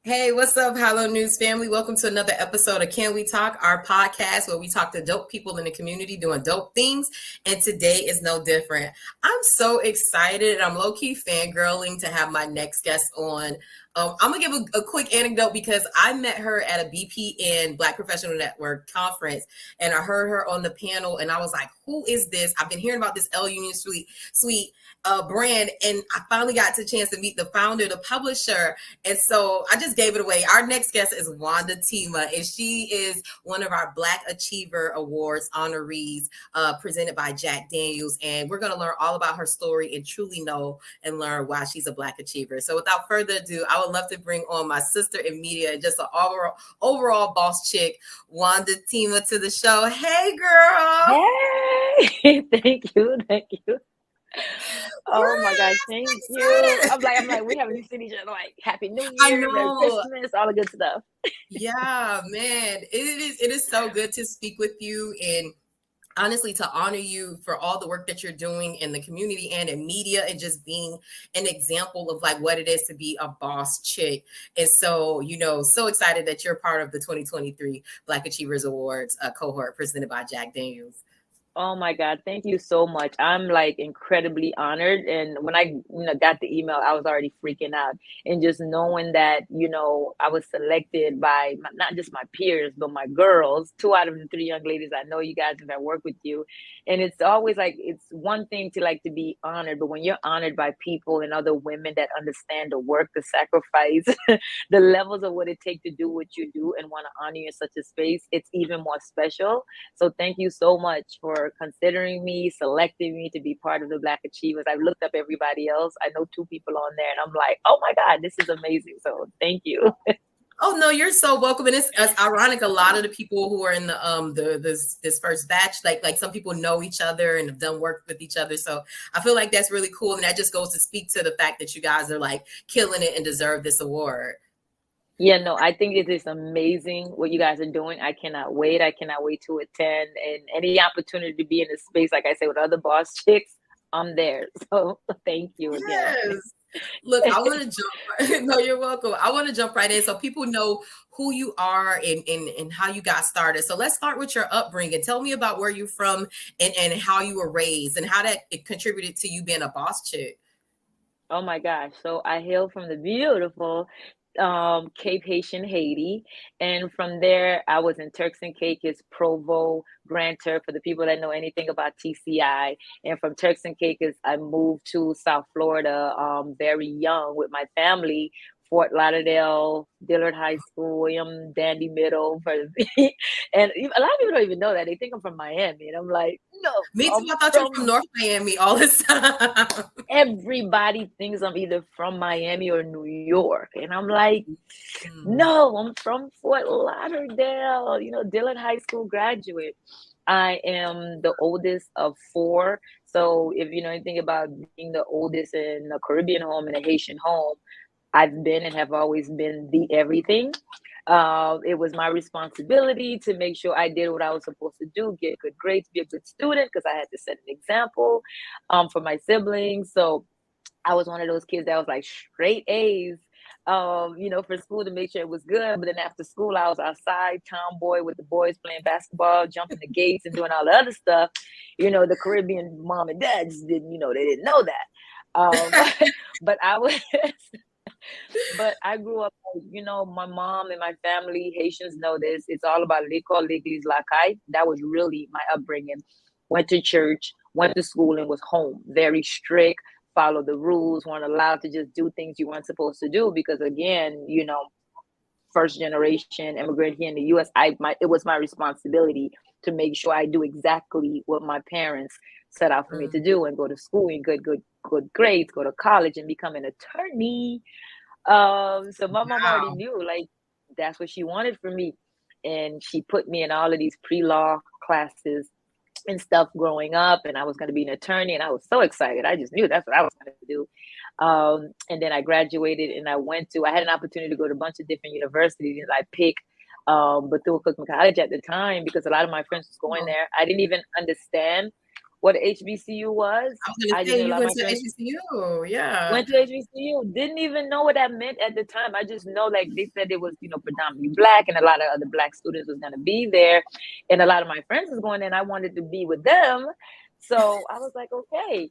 Hey, what's up, Hello News family? Welcome to another episode of Can We Talk, our podcast where we talk to dope people in the community doing dope things. And today is no different. I'm so excited. I'm low key fangirling to have my next guest on. I'm going to give a quick anecdote because I met her at a BPN Black Professional Network conference and I heard her on the panel and I was like, who is this? I've been hearing about this L Union Suite brand, and I finally got the chance to meet the founder, the publisher. And so I just gave it away. Our next guest is Wanda Tima, and she is one of our Black Achiever Awards honorees presented by Jack Daniels. And we're going to learn all about her story and truly know and learn why she's a Black Achiever. So without further ado, I would love to bring on my sister in media and just an overall boss chick, Wanda Tima, to the show. Hey, girl. Hey, thank you. Oh my gosh, thank you. I'm like, we haven't seen each other. Like, Happy New Year, Merry Christmas, all the good stuff. Yeah, man, it is so good to speak with you and honestly to honor you for all the work that you're doing in the community and in media and just being an example of like what it is to be a boss chick. And so, so excited that you're part of the 2023 Black Achievers Awards cohort presented by Jack Daniels. Oh my God, thank you so much. I'm like incredibly honored. And when I got the email, I was already freaking out. And just knowing that, I was selected by not just my peers, but my girls, 2 out of the 3 young ladies I know you guys that work with you. And it's always like, it's one thing to like to be honored, but when you're honored by people and other women that understand the work, the sacrifice, the levels of what it takes to do what you do and want to honor you in such a space, it's even more special. So thank you so much for considering me, selecting me to be part of the Black Achievers. I've looked up everybody else. I know 2 people on there and I'm like, oh my God, this is amazing. So thank you. Oh no, you're so welcome, and it's ironic. A lot of the people who are in this first batch, like some people know each other and have done work with each other. So I feel like that's really cool, and that just goes to speak to the fact that you guys are like killing it and deserve this award. Yeah, no, I think it is amazing what you guys are doing. I cannot wait. I cannot wait to attend, and any opportunity to be in a space, like I said, with other boss chicks, I'm there. So thank you again. Yes. Look, I want to jump. No, you're welcome. I want to jump right in so people know who you are and how you got started. So let's start with your upbringing. Tell me about where you're from and how you were raised and how that it contributed to you being a boss chick. Oh my gosh. So I hail from the beautiful Cape Haitian, Haiti. And from there, I was in Turks and Caicos, Provo, Grand Turk, for the people that know anything about TCI. And from Turks and Caicos, I moved to South Florida very young with my family. Fort Lauderdale, Dillard High School, William Dandy Middle. And a lot of people don't even know that. They think I'm from Miami. And I'm like, no. Me too. I thought you were from North Miami all this time. Everybody thinks I'm either from Miami or New York. And I'm like, no, I'm from Fort Lauderdale, Dillard High School graduate. I am the oldest of 4. So if you know anything about being the oldest in a Caribbean home and a Haitian home, I've been and have always been the everything. It was my responsibility to make sure I did what I was supposed to do, get good grades, be a good student, because I had to set an example for my siblings. So I was one of those kids that was like straight A's, for school to make sure it was good. But then after school, I was outside, tomboy with the boys playing basketball, jumping the gates and doing all the other stuff. The Caribbean mom and dad just didn't, they didn't know that. But I was... But I grew up, my mom and my family, Haitians know this. It's all about l'école, l'église, la caille. That was really my upbringing. Went to church, went to school, and was home. Very strict, follow the rules, weren't allowed to just do things you weren't supposed to do. Because again, first generation immigrant here in the US, it was my responsibility to make sure I do exactly what my parents set out for me to do and go to school and good grades, go to college and become an attorney. So my mom already knew, like, that's what she wanted for me. And she put me in all of these pre-law classes and stuff growing up, and I was going to be an attorney, and I was so excited. I just knew that's what I was going to do. And then I graduated, and I had an opportunity to go to a bunch of different universities, and I picked Bethune-Cookman College at the time because a lot of my friends was going there. I didn't even understand what HBCU was. I was going I to just say knew a you lot of went my to friends HBCU. Yeah. went to HBCU. Didn't even know what that meant at the time. I just know, like, they said it was, predominantly Black, and a lot of other Black students was going to be there, and a lot of my friends was going, and I wanted to be with them. So I was like, okay.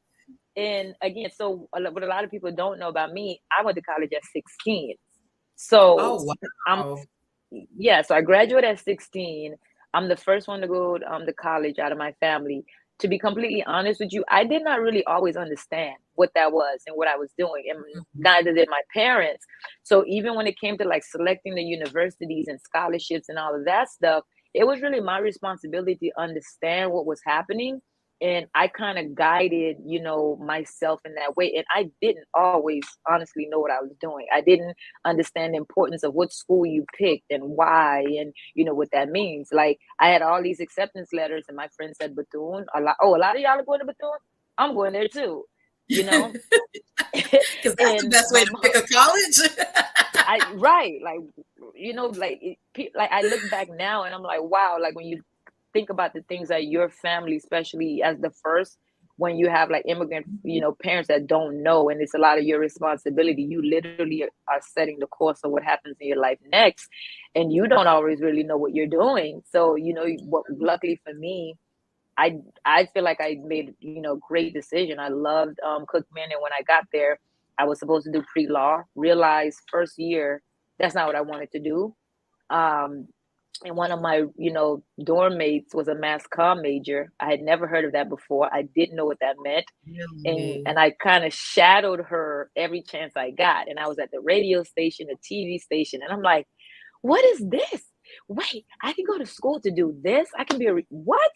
And again, so what a lot of people don't know about me, I went to college at 16. So Oh, I'm wow. so I graduated at 16. I'm the first one to go to college out of my family. To be completely honest with you, I did not really always understand what that was and what I was doing, and neither did my parents. So even when it came to like selecting the universities and scholarships and all of that stuff, it was really my responsibility to understand what was happening. And I kind of guided, myself in that way. And I didn't always honestly know what I was doing. I didn't understand the importance of what school you picked and why, and what that means. Like, I had all these acceptance letters, and my friend said Bethune. A lot of y'all are going to Bethune. I'm going there too. Because that's the And best way my to mom, pick a college. right, like, like I look back now and I'm like, wow, like when you think about the things that your family, especially as the first, when you have like immigrant, parents that don't know, and it's a lot of your responsibility. You literally are setting the course of what happens in your life next, and you don't always really know what you're doing. So, what, luckily for me, I feel like I made, great decision. I loved Cookman, and when I got there, I was supposed to do pre-law. Realized first year that's not what I wanted to do. Um, and one of my, dorm mates was a mass comm major. I had never heard of that before. I didn't know what that meant. And Really? and I kind of shadowed her every chance I got. And I was at the radio station, the TV station, and I'm like, what is this? Wait, I can go to school to do this. I can be what?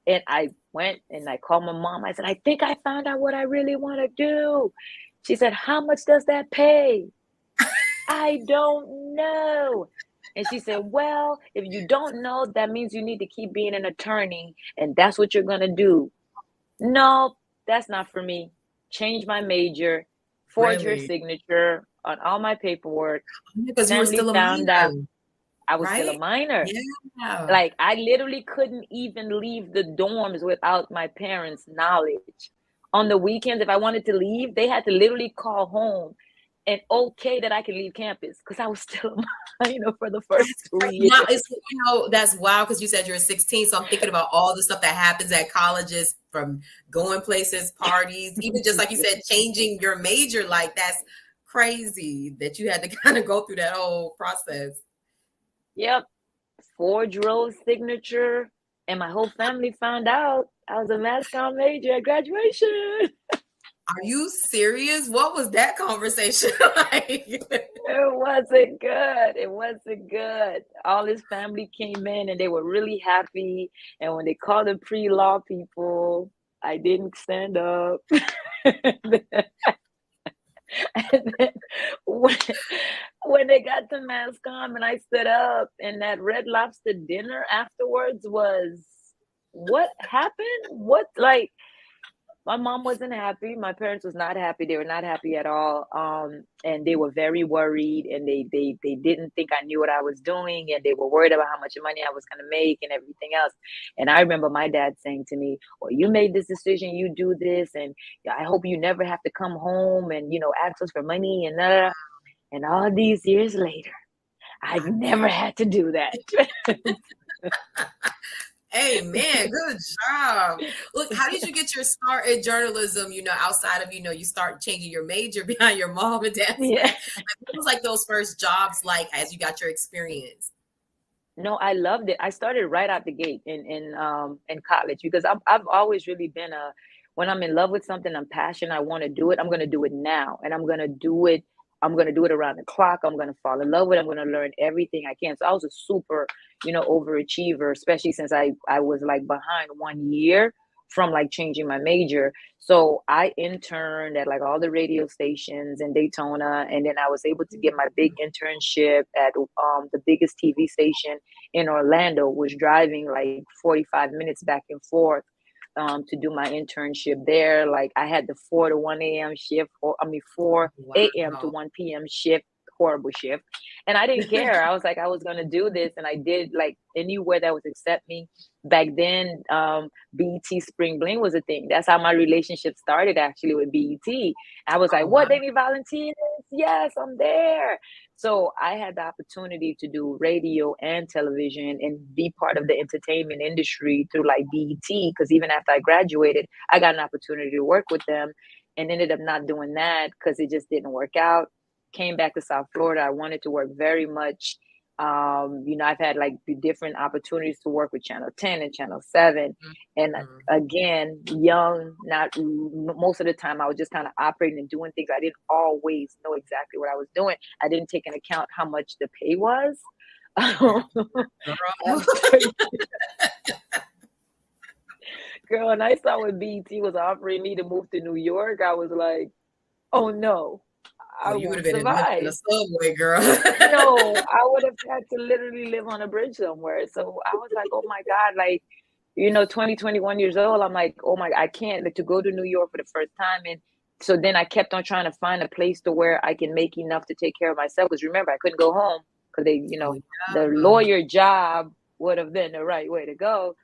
And I went and I called my mom. I said, I think I found out what I really want to do. She said, how much does that pay? I don't know. And she said, well, if you don't know, that means you need to keep being an attorney, and that's what you're going to do. No, that's not for me. Change my major, forge her Really? signature on all my paperwork. Because you were Family still a found out minor, I was still a right? minor. Yeah. Like, I literally couldn't even leave the dorms without my parents' knowledge. On the weekends, if I wanted to leave, they had to literally call home and okay that I could leave campus because I was still a minor for the first That's 3 crazy. Now, years. that's wild because you said you're 16. So I'm thinking about all the stuff that happens at colleges, from going places, parties, even just like you said, changing your major. Like, that's crazy that you had to kind of go through that whole process. Yep. Forge Rose signature. And my whole family found out I was a mass comm major at graduation. Are you serious? What was that conversation like? It wasn't good. It wasn't good. All his family came in and they were really happy. And when they called the pre-law people, I didn't stand up. And then when they got to mass comm and I stood up, and that Red Lobster dinner afterwards was, what happened? What, like, my mom wasn't happy. My parents was not happy. They were not happy at all. And they were very worried, and they didn't think I knew what I was doing, and they were worried about how much money I was going to make and everything else. And I remember my dad saying to me, well, you made this decision, you do this, and I hope you never have to come home and, ask us for money and and all these years later, I never had to do that. Hey man, good job. Look, how did you get your start in journalism, outside of, you start changing your major behind your mom and dad's Yeah. back? Like, what was like those first jobs like as you got your experience? No, I loved it. I started right out the gate in college because I've always really been when I'm in love with something, I'm passionate, I want to do it, I'm gonna do it now. And I'm gonna do it around the clock. I'm gonna fall in love with it. I'm gonna learn everything I can. So I was a super, overachiever, especially since I was like behind 1 year from like changing my major. So I interned at like all the radio stations in Daytona, and then I was able to get my big internship at the biggest TV station in Orlando, was driving like 45 minutes back and forth to do my internship there. Like, I had the 4 to 1 a.m. shift, or 4 a.m. to Wow. 1 p.m. shift, horrible shift. And I didn't care. I was like, I was going to do this. And I did, like, anywhere that would accept me. Back then, BET Spring Bling was a thing. That's how my relationship started, actually, with BET. I was like, what, they need volunteers? Yes, I'm there. So I had the opportunity to do radio and television and be part of the entertainment industry through like BET, because even after I graduated, I got an opportunity to work with them and ended up not doing that because it just didn't work out. Came back to South Florida. I wanted to work very much. I've had like different opportunities to work with Channel 10 and Channel 7. And again, young, not most of the time, I was just kind of operating and doing things. I didn't always know exactly what I was doing. I didn't take into account how much the pay was. Girl, and I saw what BET was offering me to move to New York. I was like, oh no. You would have been in the subway, girl. No, I would have had to literally live on a bridge somewhere. So I was like, oh my God, like, 21 years old. I'm like, oh my, I can't, like, to go to New York for the first time. And so then I kept on trying to find a place to where I can make enough to take care of myself. Because remember, I couldn't go home because the lawyer job would have been the right way to go.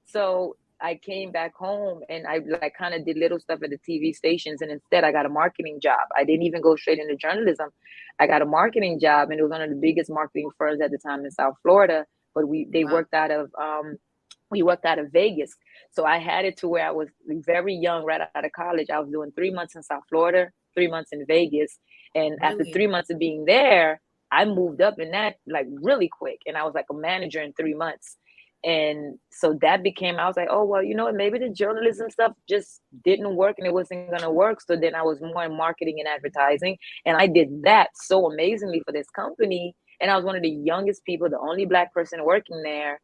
So I came back home and I like kind of did little stuff at the TV stations, and instead I got a marketing job. I didn't even go straight into journalism. I got a marketing job, and it was one of the biggest marketing firms at the time in South Florida. But they worked out of Vegas. So I had it to where I was very young, right out of college. I was doing 3 months in South Florida, 3 months in Vegas, and after 3 months of being there, I moved up in that like really quick, and I was like a manager in 3 months. And so that became, I was like, oh, well, you know what, maybe the journalism stuff just didn't work and it wasn't going to work. So then I was more in marketing and advertising. And I did that so amazingly for this company. And I was one of the youngest people, the only Black person working there.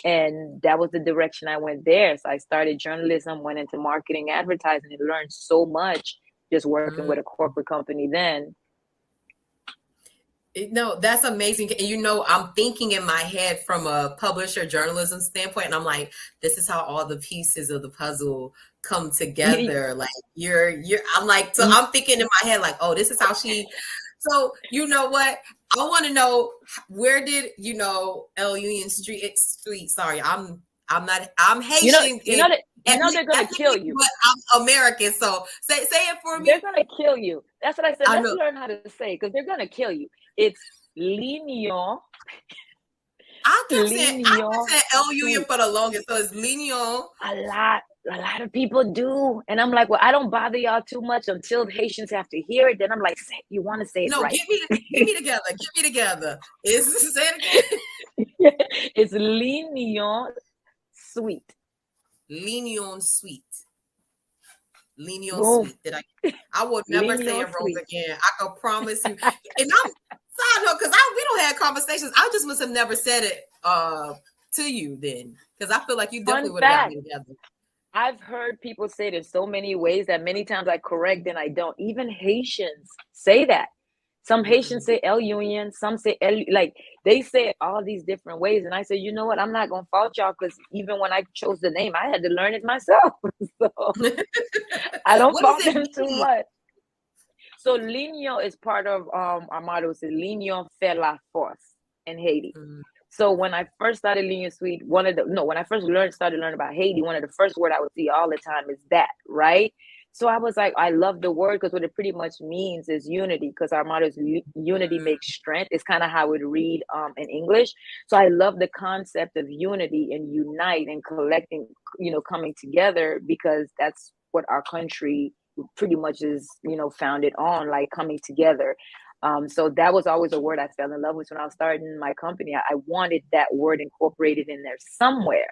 And that was the direction I went there. So I started journalism, went into marketing, advertising, and learned so much just working with a corporate company then. No, that's amazing. And I'm thinking in my head from a publisher journalism standpoint, and I'm like, this is how all the pieces of the puzzle come together. Like I'm like, so I'm thinking in my head, like, oh, this is how she. So you know what? I want to know, where did El Union Street? Sorry, I'm Haitian. They're gonna kill you. But I'm American, so say it for me. They're gonna kill you. That's what I said. Let's learn how to say, because they're gonna kill you. It's Lignon. I kept saying El Union for the longest, so it's Lignon. A lot of people do, and I'm like, well, I don't bother y'all too much until Haitians have to hear it. Then I'm like, you want to say it right? Get me together. Say it again. It's Lignon Sweet. Lignon Sweet. Lignon Sweet. I would never say it wrong again. I can promise you. And I'm sorry, because we don't have conversations. I just must have never said it to you then, because I feel like you definitely would have gotten me together. I've heard people say it in so many ways that many times I correct and I don't. Even Haitians say that. Some Haitians say El Union, some say like they say it all these different ways. And I say, you know what? I'm not going to fault y'all, because even when I chose the name, I had to learn it myself. So I don't fault them too much. So Lignon is part of our motto. It's Lignon fait la force in Haiti. So when I first started Lignon Sweet, when I first started learning about Haiti, one of the first words I would see all the time is that, right? So I was like, I love the word, because what it pretty much means is unity, because our motto is unity makes strength. It's kind of how it would read in English. So I love the concept of unity and unite and collecting, coming together, because that's what our country pretty much is, founded on, like coming together. So that was always a word I fell in love with when I was starting my company. I wanted that word incorporated in there somewhere.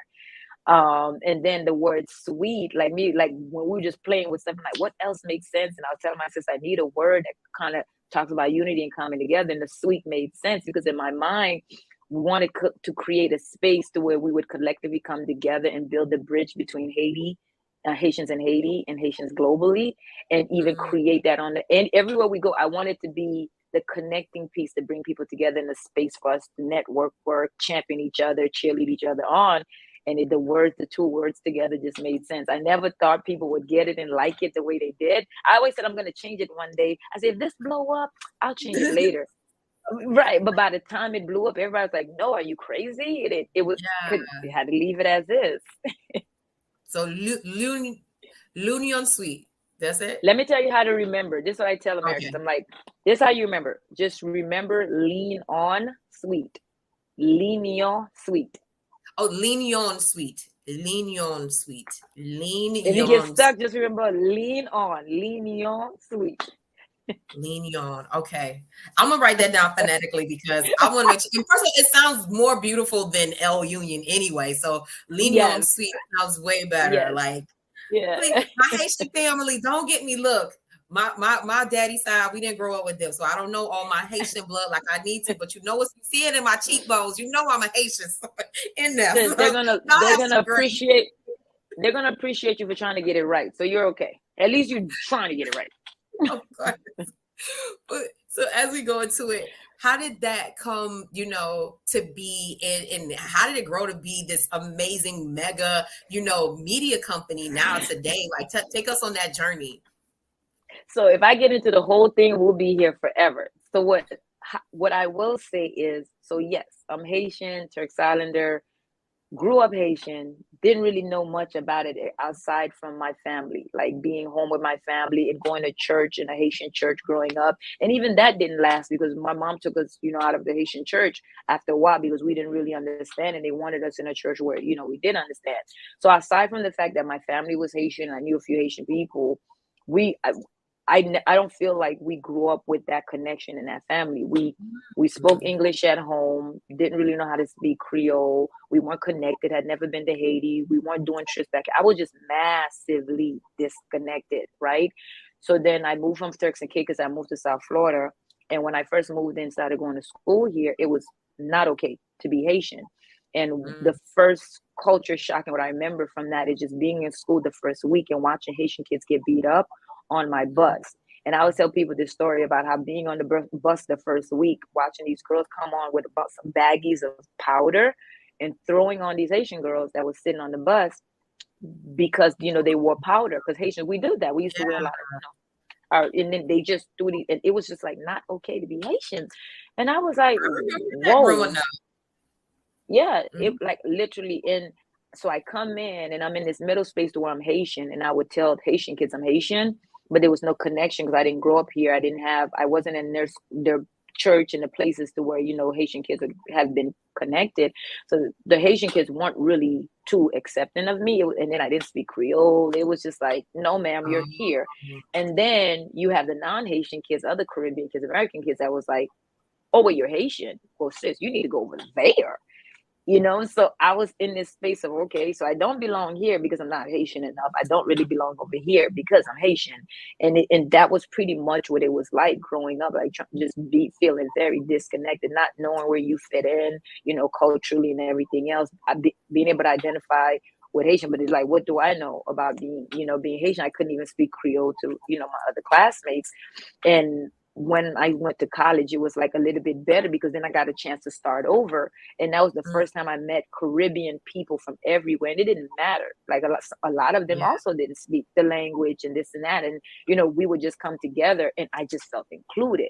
And then the word sweet, like when we were just playing with something, like what else makes sense? And I was telling my sister, I need a word that kind of talks about unity and coming together. And the sweet made sense, because in my mind, we wanted to create a space to where we would collectively come together and build the bridge between Haitians in Haiti and Haitians globally, and even create that and everywhere we go. I wanted to be the connecting piece to bring people together in a space for us to network, work, champion each other, cheerlead each other on. And the two words together just made sense. I never thought people would get it and like it the way they did. I always said, I'm going to change it one day. I said, if this blow up, I'll change it later. Right, but by the time it blew up, everybody was like, "No, are you crazy?" It had to leave it as is. So L'Union Suite. That's it. Let me tell you how to remember. This is what I tell Americans. Okay. I'm like, this is how you remember. Just remember, lean on sweet, L'Union Suite. Oh, L'Union Suite. L'Union Suite. If you get L'Union. stuck, just remember, lean on, L'Union Suite. L'Union. Okay. I'm gonna write that down phonetically because I want to make sure. And first of all, it sounds more beautiful than L Union anyway. So L'Union Yes, Suite sounds way better. yes, Like, yeah. please, my Haitian family, don't get me. Look, my daddy's side, we didn't grow up with them, so I don't know all my Haitian blood like I need to. But you know what? You see it in my cheekbones. You know I'm a Haitian in there. So They're gonna great. they're gonna appreciate you for trying to get it right. So you're okay. At least you're trying to get it right. Of course. But so as we go into it, how did that come, to be, and how did it grow to be this amazing mega, media company now today? Like, take us on that journey. So if I get into the whole thing, we'll be here forever. So what I will say is, so yes, I'm Haitian, Turks Islander, grew up Haitian, didn't really know much about it aside from my family, like being home with my family and going to church in a Haitian church growing up. And even that didn't last because my mom took us, out of the Haitian church after a while because we didn't really understand and they wanted us in a church where, we did understand. So aside from the fact that my family was Haitian, I knew a few Haitian people, I don't feel like we grew up with that connection in that family. We spoke English at home, didn't really know how to speak Creole. We weren't connected, had never been to Haiti. We weren't doing trips back. I was just massively disconnected, right? So then I moved from Turks and Caicos. I moved to South Florida. And when I first moved in, started going to school here, it was not okay to be Haitian. And the first culture shock, and what I remember from that is just being in school the first week and watching Haitian kids get beat up on my bus. And I always tell people this story about how being on the bus the first week, watching these girls come on with about some baggies of powder and throwing on these Haitian girls that was sitting on the bus because, they wore powder. Because Haitians, we do that. We used to wear a lot of, and then they just threw and it was just like not okay to be Haitian. And I was like, whoa. Yeah, it like literally so I come in and I'm in this middle space to where I'm Haitian and I would tell Haitian kids I'm Haitian, but there was no connection because I didn't grow up here. I wasn't in their church and the places to where, Haitian kids have been connected. So the Haitian kids weren't really too accepting of me. And then I didn't speak Creole. It was just like, no, ma'am, you're here. And then you have the non-Haitian kids, other Caribbean kids, American kids that was like, oh, well, you're Haitian. Well, sis, you need to go over there. So I was in this space of, okay, so I don't belong here because I'm not Haitian enough. I don't really belong over here because I'm Haitian. And that was pretty much what it was like growing up, like just feeling very disconnected, not knowing where you fit in, culturally and everything else. Being able to identify with Haitian, but it's like, what do I know about being Haitian? I couldn't even speak Creole to, my other classmates. And when I went to college, it was like a little bit better because then I got a chance to start over. And that was the first time I met Caribbean people from everywhere. And it didn't matter. Like a lot of them also didn't speak the language and this and that. And, we would just come together and I just felt included.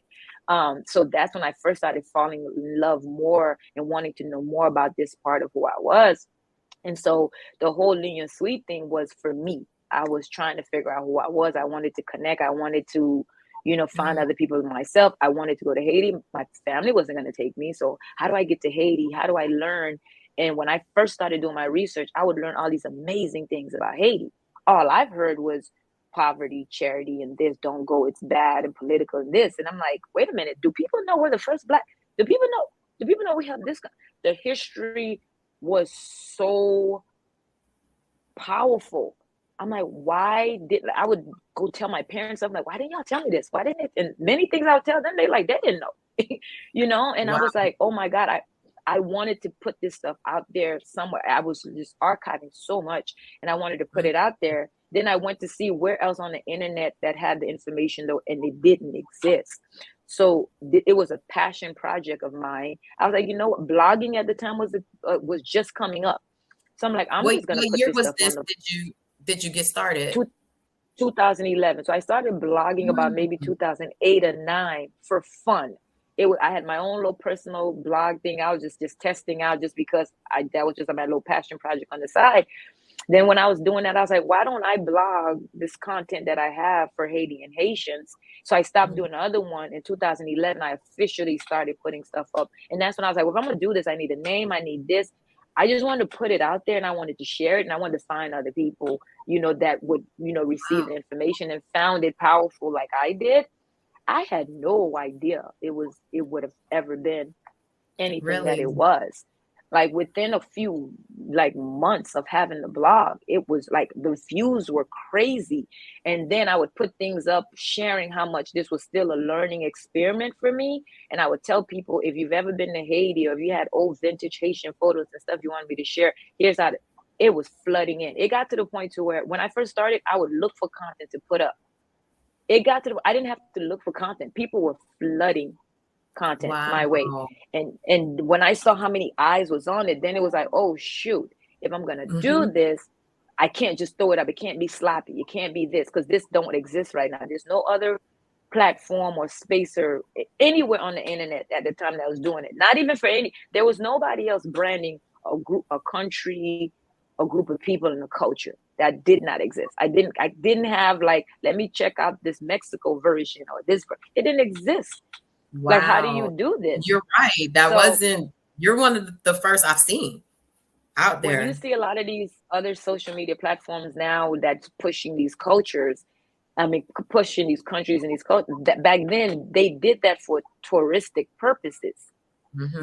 So that's when I first started falling in love more and wanting to know more about this part of who I was. And so the whole L'Union Suite thing was for me. I was trying to figure out who I was. I wanted to connect. I wanted to find other people myself. I wanted to go to Haiti. My family wasn't going to take me. So how do I get to Haiti? How do I learn? And when I first started doing my research, I would learn all these amazing things about Haiti. All I've heard was poverty, charity, and this, don't go, it's bad, and political, and this. And I'm like, wait a minute, do people know we're the first Black? Do people know we have this? The history was so powerful. I'm like, I would go tell my parents, I'm like, why didn't y'all tell me this? Why didn't it? And many things I would tell them, they didn't know, and wow. I was like, oh my God, I wanted to put this stuff out there somewhere. I was just archiving so much and I wanted to put it out there. Then I went to see where else on the internet that had the information though, and it didn't exist. So it was a passion project of mine. I was like, blogging at the time was just coming up. So I'm like, just going to put this stuff on the... Did you get started? 2011. So I started blogging about maybe 2008 or 9 for fun. I had my own little personal blog thing. I was just testing out, just because that was just my little passion project on the side. Then when I was doing that, I was like, why don't I blog this content that I have for Haiti and Haitians? So I stopped doing the other one. In 2011, I officially started putting stuff up. And that's when I was like, well, if I'm going to do this, I need a name. I need this. I just wanted to put it out there, and I wanted to share it, and I wanted to find other people, that would, receive the information and found it powerful like I did. I had no idea it would have ever been anything that it was. Like within a few months of having the blog, it was like the views were crazy. And then I would put things up sharing how much this was still a learning experiment for me. And I would tell people, if you've ever been to Haiti, or if you had old vintage Haitian photos and stuff you wanted me to share, here's how it was flooding in. It got to the point to where when I first started, I would look for content to put up. It got to I didn't have to look for content. People were flooding content my way. And when I saw how many eyes was on it, then it was like, oh shoot, if I'm gonna do this, I can't just throw it up. It can't be sloppy. It can't be this, because this don't exist right now. There's no other platform or space or anywhere on the internet at the time that was doing it. Not even for there was nobody else branding a group, a country, a group of people in a culture. That did not exist. I didn't have like, let me check out this Mexico version or this. It didn't exist. Wow. Like, how do you do this? You're right. You're one of the first I've seen out there. When you see a lot of these other social media platforms now that's pushing these cultures, pushing these countries and these cultures, back then they did that for touristic purposes.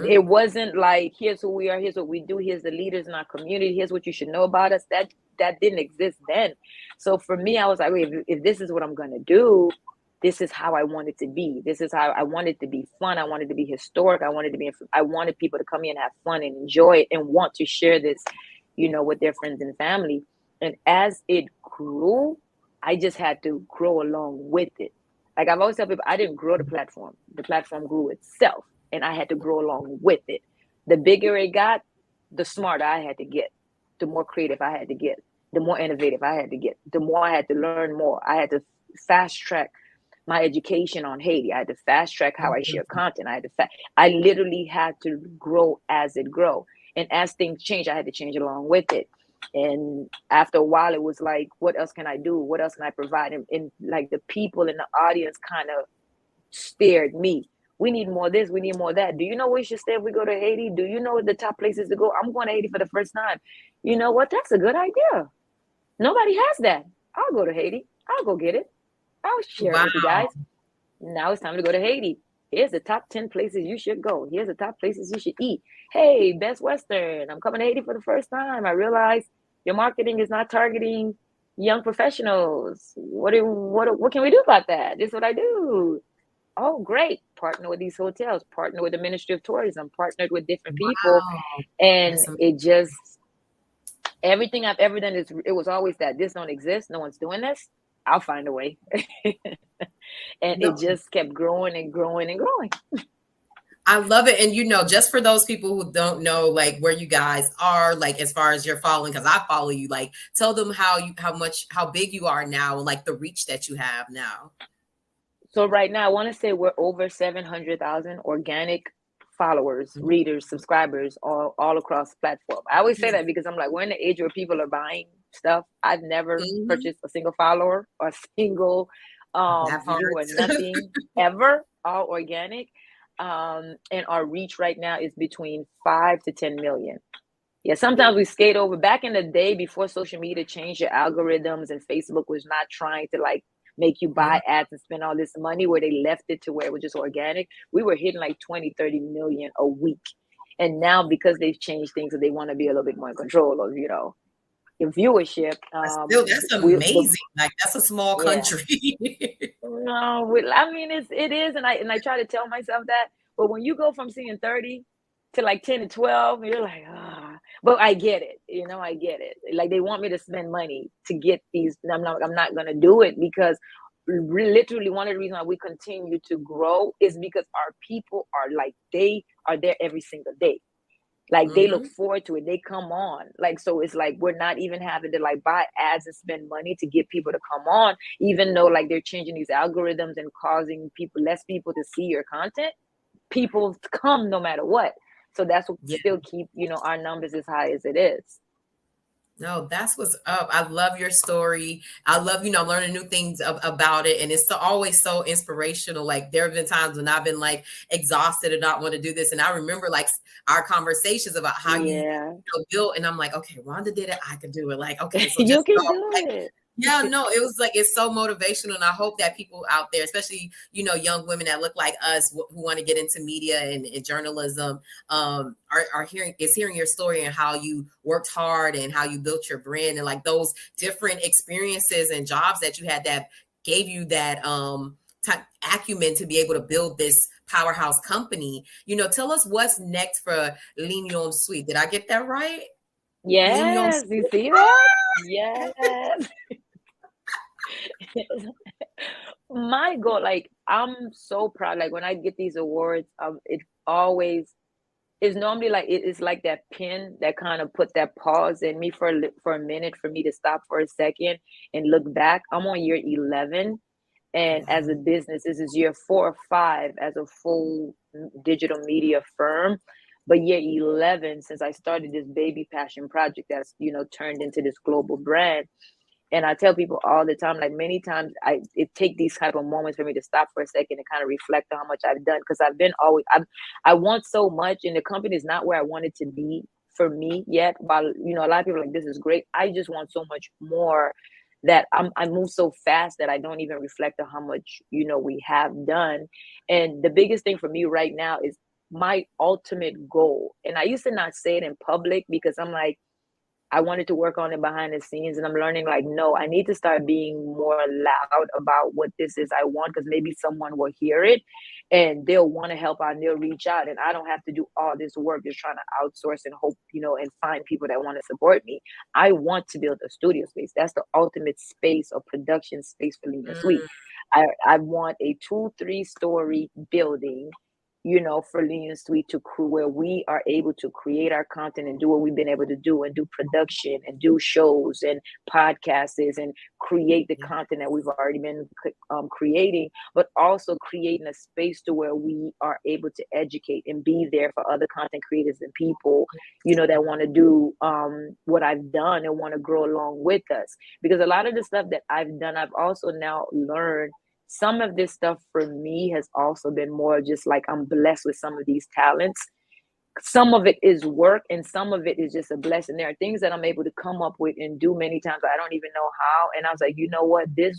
It wasn't like, here's who we are, here's what we do, here's the leaders in our community, here's what you should know about us. That didn't exist then. So for me, I was like, wait, if this is what I'm going to do, this is how I want it to be. This is how I want it to be fun. I want it to be historic. I wanted people to come in and have fun and enjoy it and want to share this, with their friends and family. And as it grew, I just had to grow along with it. Like I've always told people, I didn't grow the platform. The platform grew itself, and I had to grow along with it. The bigger it got, the smarter I had to get, the more creative I had to get, the more innovative I had to get, the more I had to learn more. I had to fast track my education on Haiti. I had to fast track how I share content. I literally had to grow as it grow. And as things change, I had to change along with it. And after a while, it was like, what else can I do? What else can I provide? And like the people in the audience kind of stared me. We need more of this. We need more of that. Do you know where we should stay if we go to Haiti? Do you know the top places to go? I'm going to Haiti for the first time. You know what? That's a good idea. Nobody has that. I'll go to Haiti. I'll go get it. I'll share it with you guys. Now it's time to go to Haiti. Here's the top 10 places you should go. Here's the top places you should eat. Hey, Best Western, I'm coming to Haiti for the first time. I realize your marketing is not targeting young professionals. What can we do about that? This is what I do. Oh, great. Partner with these hotels, partner with the Ministry of Tourism, partnered with different people. And it just, everything I've ever done it was always that this don't exist. No one's doing this. I'll find a way. And it just kept growing and growing and growing. I love it. And, just for those people who don't know, like where you guys are, like, as far as you're following, because I follow you, like, tell them how big you are now and like the reach that you have now. So right now, I want to say we're over 700,000 organic followers, readers, subscribers, all across the platform. I always say that because I'm like, we're in the age where people are buying stuff. I've never purchased a single follower or a single view or nothing ever, all organic. And our reach right now is between 5 to 10 million. Yeah, sometimes we skate over. Back in the day, before social media changed your algorithms and Facebook was not trying to like make you buy ads and spend all this money, where they left it to where it was just organic, we were hitting like 20, 30 million a week. And now, because they've changed things, so they want to be a little bit more in control of, your viewership. That's amazing. Like, that's a small country. No, I mean, it is. And I try to tell myself that. But when you go from seeing 30 to like 10 to 12, you're like, but I get it. I get it. Like, they want me to spend money to get these. I'm not going to do it, because literally one of the reasons why we continue to grow is because our people are like, they are there every single day. Like, they look forward to it. They come on. Like, so it's like, we're not even having to like buy ads and spend money to get people to come on, even though like they're changing these algorithms and causing less people to see your content. people come no matter what. So that's what Yeah. still keep, our numbers as high as it is. No, that's what's up. I love your story. I love, learning new things about it. And it's always so inspirational. Like there have been times when I've been like exhausted and not want to do this. And I remember like our conversations about how you built. And I'm like, okay, Wanda did it. I could do it. Like, okay, so You just can go. do Like, it. yeah, no, it was like, it's so motivational. And I hope that people out there, especially, young women that look like us who want to get into media and journalism, are hearing your story and how you worked hard and how you built your brand and like those different experiences and jobs that you had that gave you that acumen to be able to build this powerhouse company. Tell us what's next for Lignon Suite. Did I get that right? Yes, you see that? Yes. My goal, like I'm so proud. Like when I get these awards, it always is normally like it's like that pin that kind of put that pause in me for a minute for me to stop for a second and look back. I'm on year 11, and as a business, this is year 4 or 5 as a full digital media firm. But year 11 since I started this baby passion project that's turned into this global brand. And I tell people all the time, like many times it take these type of moments for me to stop for a second and kind of reflect on how much I've done. Because I want so much, and the company is not where I want it to be for me yet. While, a lot of people are like, this is great. I just want so much more that I move so fast that I don't even reflect on how much, we have done. And the biggest thing for me right now is my ultimate goal. And I used to not say it in public because I'm like, I wanted to work on it behind the scenes, and I'm learning like, no, I need to start being more loud about what this is I want, because maybe someone will hear it and they'll want to help out and they'll reach out, and I don't have to do all this work just trying to outsource and hope, and find people that want to support me. I want to build a studio space. That's the ultimate space or production space for Lignon Suite. I want a 2-3 story building, for Lignon Suite to crew where we are able to create our content and do what we've been able to do and do production and do shows and podcasts and create the content that we've already been creating, but also creating a space to where we are able to educate and be there for other content creators and people, that want to do what I've done and want to grow along with us. Because a lot of the stuff that I've done, I've also now learned some of this stuff for me has also been more just like I'm blessed with some of these talents. Some of it is work and some of it is just a blessing. There are things that I'm able to come up with and do many times. I don't even know how. And I was like, you know what? This,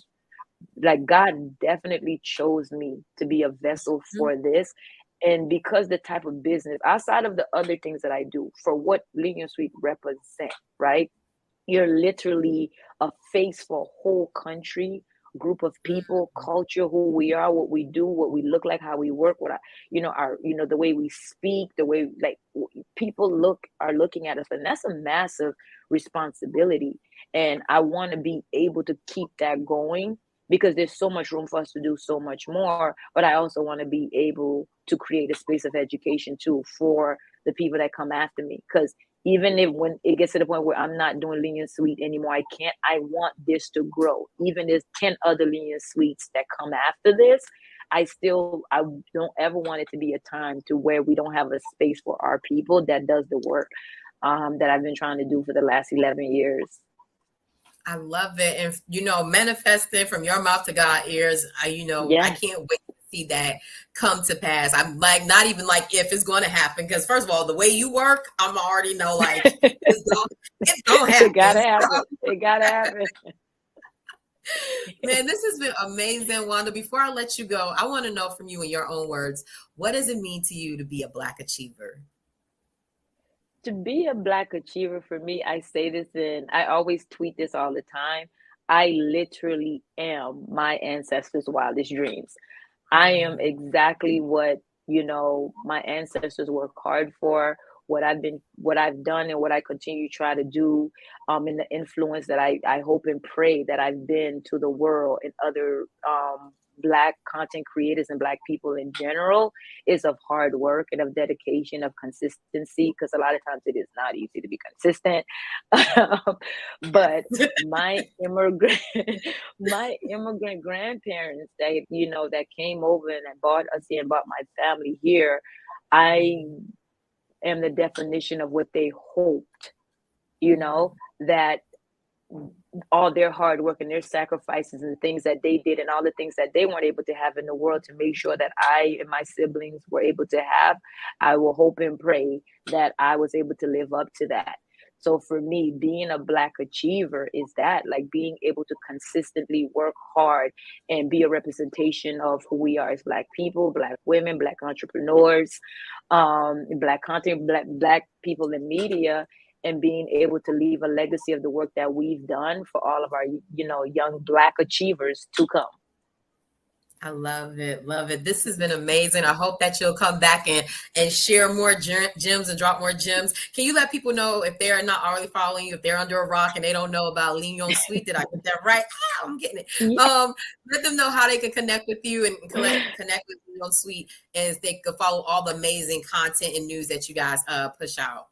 like, God definitely chose me to be a vessel for this. And because the type of business, outside of the other things that I do, for what Lignon Suite represent, right? You're literally a face for a whole country, group of people, culture, who we are, what we do, what we look like, how we work, what the way we speak, the way like people are looking at us, and that's a massive responsibility. And I want to be able to keep that going because there's so much room for us to do so much more. But I also want to be able to create a space of education too for the people that come after me, because even if when it gets to the point where I'm not doing Lignon Suite anymore, I want this to grow. Even there's 10 other Lignon Suites that come after this, I don't ever want it to be a time to where we don't have a space for our people that does the work that I've been trying to do for the last 11 years. I love it. And, manifesting from your mouth to God's ears, I can't wait to see that come to pass. I'm like, not even like if it's going to happen, because first of all, the way you work, I'm already know like it's gonna happen. It gotta happen. It gotta happen. Man, this has been amazing, Wanda. Before I let you go, I want to know from you in your own words, what does it mean to you to be a Black achiever? To be a Black achiever for me, I say this and I always tweet this all the time. I literally am my ancestors' wildest dreams. I am exactly what, my ancestors worked hard for, what I've done and what I continue to try to do, and the influence that I hope and pray that I've been to the world and other Black content creators and Black people in general is of hard work and of dedication, of consistency, because a lot of times it is not easy to be consistent. But my immigrant grandparents that that came over and brought us here and brought my family here, I am the definition of what they hoped, that all their hard work and their sacrifices and the things that they did and all the things that they weren't able to have in the world to make sure that I and my siblings were able to have, I will hope and pray that I was able to live up to that. So for me, being a Black achiever is that, like, being able to consistently work hard and be a representation of who we are as Black people, Black women, Black entrepreneurs, Black content, Black people in media, and being able to leave a legacy of the work that we've done for all of our, young Black achievers to come. I love it. Love it. This has been amazing. I hope that you'll come back and share more gems and drop more gems. Can you let people know, if they're not already following you, if they're under a rock and they don't know about Lignon Suite, did I get that right? I'm getting it. Yeah. Let them know how they can connect with you and connect with Lignon Suite, as they can follow all the amazing content and news that you guys push out.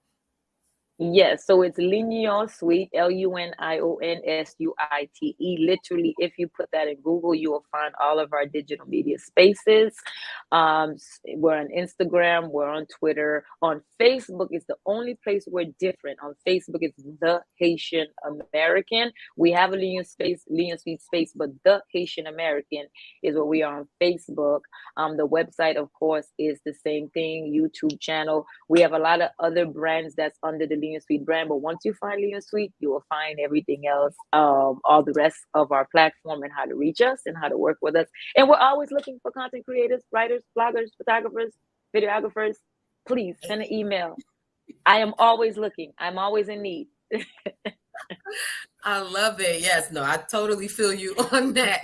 Yes, so it's Lignon Suite, LUNIONSUITE. Literally, if you put that in Google, you will find all of our digital media spaces. We're on Instagram, we're on Twitter. On Facebook is the only place we're different. On Facebook, it's The Haitian American. We have a Lignon Suite space, but The Haitian American is where we are on Facebook. The website, of course, is the same thing, YouTube channel. We have a lot of other brands that's under the Lignon Suite brand, but once you find Lignon Suite, you will find everything else, all the rest of our platform, and how to reach us and how to work with us. And we're always looking for content creators, writers, bloggers, photographers, videographers. Please send an email. I am always looking. I'm always in need. I love it. Yes, no, I totally feel you on that.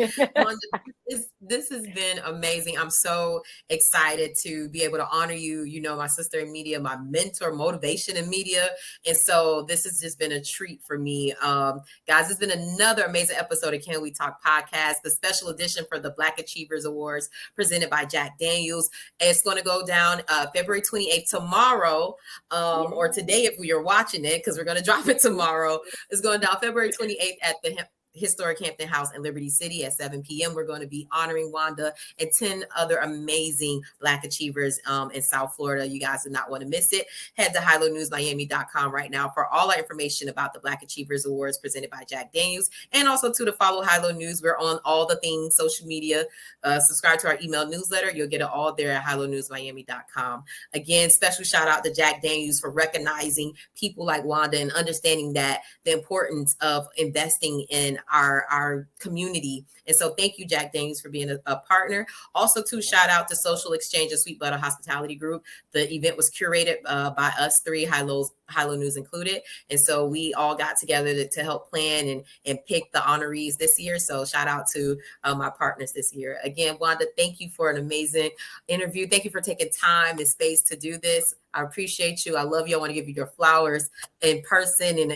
This has been amazing. I'm so excited to be able to honor you. My sister in media, my mentor, motivation in media. And so this has just been a treat for me. Guys, it's been another amazing episode of Can We Talk podcast, the special edition for the Black Achievers Awards presented by Jack Daniels. It's going to go down February 28th tomorrow, or today if you're watching it, because we're going to drop it tomorrow. It's going down February 28th at the Historic Hampton House in Liberty City at 7 p.m. We're going to be honoring Wanda and 10 other amazing Black achievers in South Florida. You guys do not want to miss it. Head to HiLoNewsMiami.com right now for all our information about the Black Achievers Awards presented by Jack Daniels, and also to follow Hilo News. We're on all the things social media. Subscribe to our email newsletter. You'll get it all there at HiLoNewsMiami.com. Again, special shout out to Jack Daniels for recognizing people like Wanda and understanding that the importance of investing in our community. And so thank you, Jack Daniels, for being a partner. Also, to shout out to Social Exchange and Sweet Butter Hospitality Group. The event was curated by us three, Hilo News included. And so we all got together to help plan and pick the honorees this year. So shout out to my partners this year. Again, Wanda, thank you for an amazing interview. Thank you for taking time and space to do this. I appreciate you. I love you. I want to give you your flowers in person and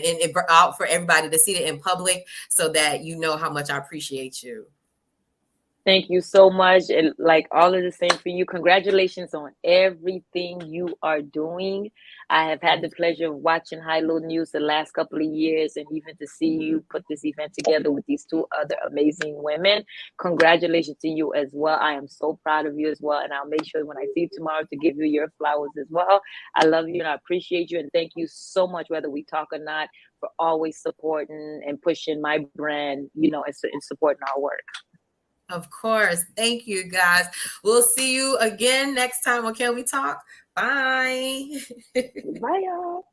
out for everybody to see it in public, so that you know how much I appreciate you. Thank you so much. And like all of the same for you. Congratulations on everything you are doing. I have had the pleasure of watching Hilo News the last couple of years, and even to see you put this event together with these two other amazing women. Congratulations to you as well. I am so proud of you as well. And I'll make sure when I see you tomorrow to give you your flowers as well. I love you and I appreciate you. And thank you so much, whether we talk or not, for always supporting and pushing my brand, and supporting our work. Of course. Thank you, guys. We'll see you again next time on Can We Talk? Bye. Bye, y'all.